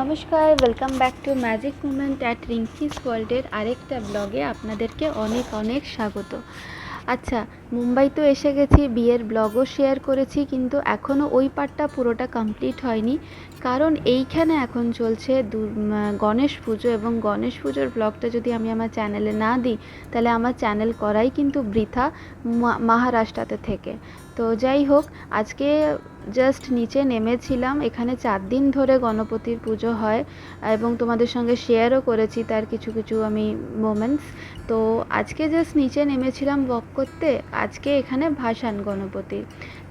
নমস্কার, welcome back to magic moment at Rinki's ওয়ার্ল্ডের আরেকটা ব্লগে আপনাদেরকে অনেক অনেক স্বাগত। আচ্ছা, মুম্বাই তো এসে গেছি, বিয়ের ব্লগও শেয়ার করেছি, কিন্তু এখনও ওই পার্টটা পুরোটা কমপ্লিট হয়নি। কারণ এইখানে এখন চলছে গণেশ পুজো, এবং গণেশ পুজোর ব্লগটা যদি আমি আমার চ্যানেলে না দিই তাহলে আমার চ্যানেল করাই কিন্তু বৃথা মহারাষ্ট্রতে থেকে। তো যাই হোক, আজকে জাস্ট নিচে নেমেছিলাম। এখানে 4 দিন ধরে গণপতির পুজো হয় এবং তোমাদের সঙ্গে শেয়ারও করেছি তার কিছু কিছু আমি মোমেন্টস। তো আজকে জাস্ট নিচে নেমেছিলাম ওয়াক করতে। আজকে এখানে ভাসান গণপতির।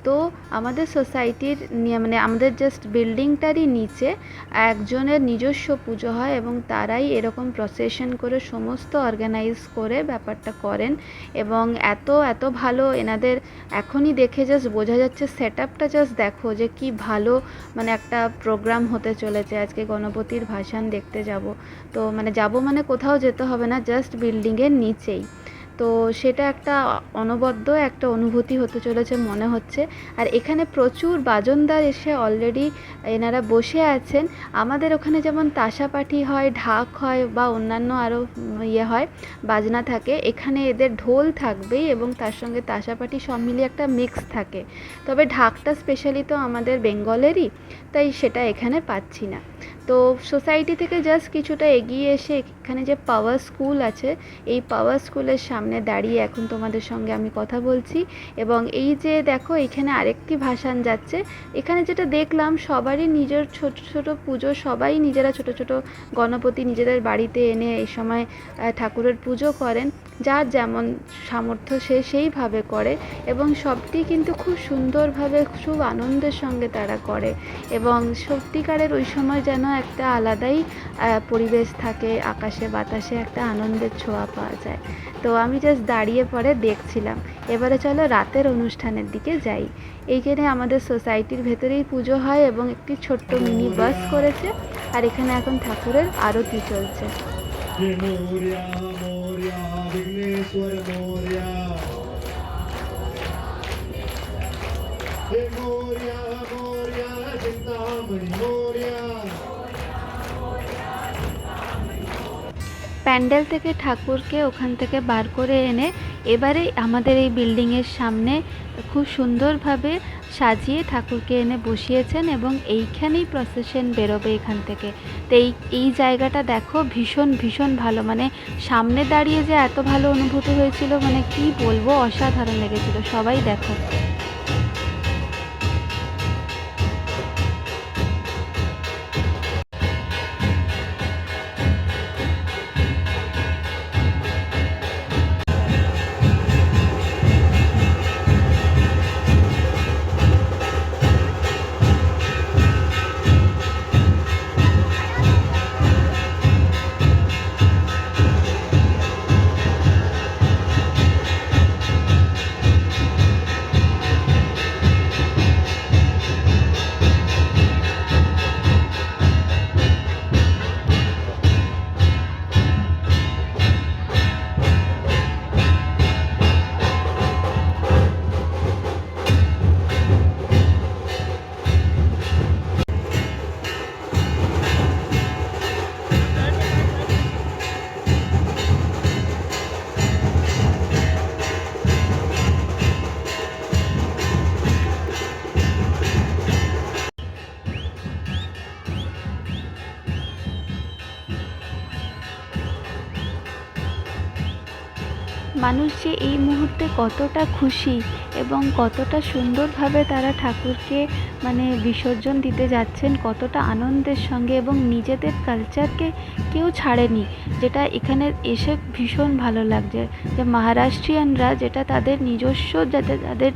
তো আমাদের সোসাইটির মানে আমাদের জাস্ট বিল্ডিংটারই নিচে একজনের নিজস্ব পুজো হয় এবং তারাই এরকম প্রসেশন করে সমস্ত অর্গানাইজ করে ব্যাপারটা করেন। এবং এত এত ভালো এনাদের, এখনই দেখে জাস্ট বোঝা যাচ্ছে সেট আপটা জাস্ট দেখো যে কি ভালো, মানে একটা প্রোগ্রাম হতে চলেছে। আজকে গণপতির ভাসান দেখতে যাব। তো মানে কোথাও যেতে হবে না, জাস্ট বিল্ডিংয়ের নিচেই। তো সেটা একটা অনবদ্য একটা অনুভূতি হতে চলেছে মনে হচ্ছে। আর এখানে প্রচুর বাজনদার এসে অলরেডি এনারা বসে আছেন। আমাদের ওখানে যেমন তাশাপাঠি হয়, ঢাক হয় বা অন্যান্য আরও হয়, বাজনা থাকে, এখানে এদের ঢোল থাকবেই এবং তার সঙ্গে তাশাপাঠি সব মিলিয়ে একটা মিক্স থাকে। তবে ঢাকটা স্পেশালি তো আমাদের বেঙ্গলেরই, তাই সেটা এখানে পাচ্ছি না। তো সোসাইটি থেকে জাস্ট কিছুটা এগিয়ে এসে এখানে যে পাওয়ার স্কুল আছে, এই পাওয়ার স্কুলের সামনে দাঁড়িয়ে এখন তোমাদের সঙ্গে আমি কথা বলছি। এবং এই যে দেখো, এখানে আরেকটি ভাসান যাচ্ছে। এখানে যেটা দেখলাম, সবারই নিজের ছোট ছোট পুজো, সবাই নিজেরা ছোট ছোট গণপতি নিজেদের বাড়িতে এনে এই সময় ঠাকুরের পুজো করেন। যার যেমন সামর্থ্য সে সেইভাবে করে এবং সবটি কিন্তু খুব সুন্দরভাবে, খুব আনন্দের সঙ্গে তারা করে। এবং সত্যিকারের ওই সময় যেন একটা আলাদাই পরিবেশ থাকে, আকাশে বাতাসে একটা আনন্দের ছোঁয়া পাওয়া যায়। তো আমি জাস্ট দাঁড়িয়ে পরে দেখছিলাম। এবারে চলো রাতের অনুষ্ঠানের দিকে যাই। এইখানে আমাদের সোসাইটির ভেতরেই পুজো হয় এবং একটি ছোট্ট মিনি বাস করেছে, আর এখানে এখন ঠাকুরের আরতি চলছে। প্যান্ডেল থেকে ঠাকুরকে ওখান থেকে বার করে এনে এবারে আমাদের এই বিল্ডিংয়ের সামনে খুব সুন্দরভাবে সাজিয়ে ঠাকুরকে এনে বসিয়েছেন এবং এইখানেই প্রসেশন বেরোবে এখান থেকে। তো এই জায়গাটা দেখো, ভীষণ ভীষণ ভালো, মানে সামনে দাঁড়িয়ে যে এত ভালো অনুভূতি হয়েছিল, মানে কি বলবো, অসাধারণ লেগেছিল। সবাই দেখো। মানুষ যে এই মুহূর্তে কতটা খুশি এবং কতটা সুন্দরভাবে তারা ঠাকুরকে বিসর্জন দিতে যাচ্ছেন, কতটা আনন্দের সঙ্গে, এবং নিজেদের কালচারকে কেউ ছাড়েনি, যেটা এখানে এসে ভীষণ ভালো লাগছে। যে মহারাষ্ট্রিয়ানরা যেটা তাদের নিজস্ব, যাতে তাদের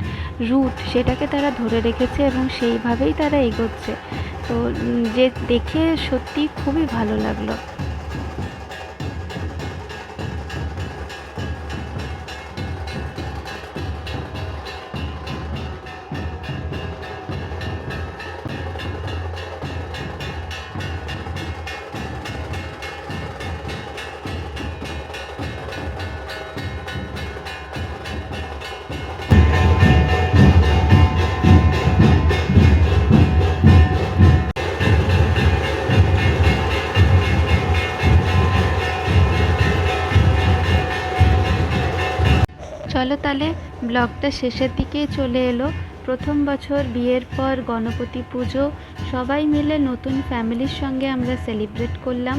রুট, সেটাকে তারা ধরে রেখেছে এবং সেইভাবেই তারা এগোচ্ছে। তো যে দেখে সত্যি খুবই ভালো লাগলো। চলো তাহলে ব্লগটা শেষের দিকেই চলে এলো। প্রথম বছর বিয়ের পর গণপতি পুজো সবাই মিলে নতুন ফ্যামিলির সঙ্গে আমরা সেলিব্রেট করলাম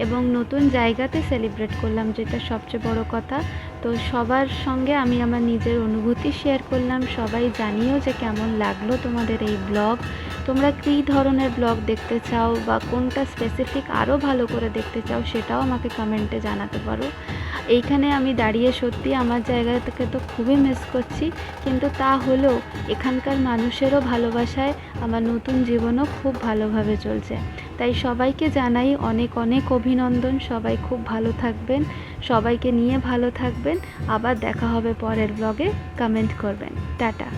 এবং নতুন জায়গাতে সেলিব্রেট করলাম, যেটা সবচেয়ে বড় কথা। তো সবার সঙ্গে আমি আমার নিজের অনুভূতি শেয়ার করলাম। সবাই জানিও যে কেমন লাগলো তোমাদের এই ব্লগ, তোমরা কী ধরনের ব্লগ দেখতে চাও বা কোনটা স্পেসিফিক আরও ভালো করে দেখতে চাও সেটাও আমাকে কমেন্টে জানাতে পারো। এইখানে আমি দাঁড়িয়ে সত্যি আমার জায়গা থেকে তো খুবই মিস করছি, কিন্তু তা হলেও এখানকার মানুষেরও ভালোবাসায় আমার নতুন জীবনও খুব ভালোভাবে চলছে। তাই সবাইকে জানাই অনেক অনেক অভিনন্দন। সবাই খুব ভালো থাকবেন, সবাইকে নিয়ে ভালো থাকবেন। আবার দেখা হবে পরের ব্লগে, কমেন্ট করবেন। টাটা।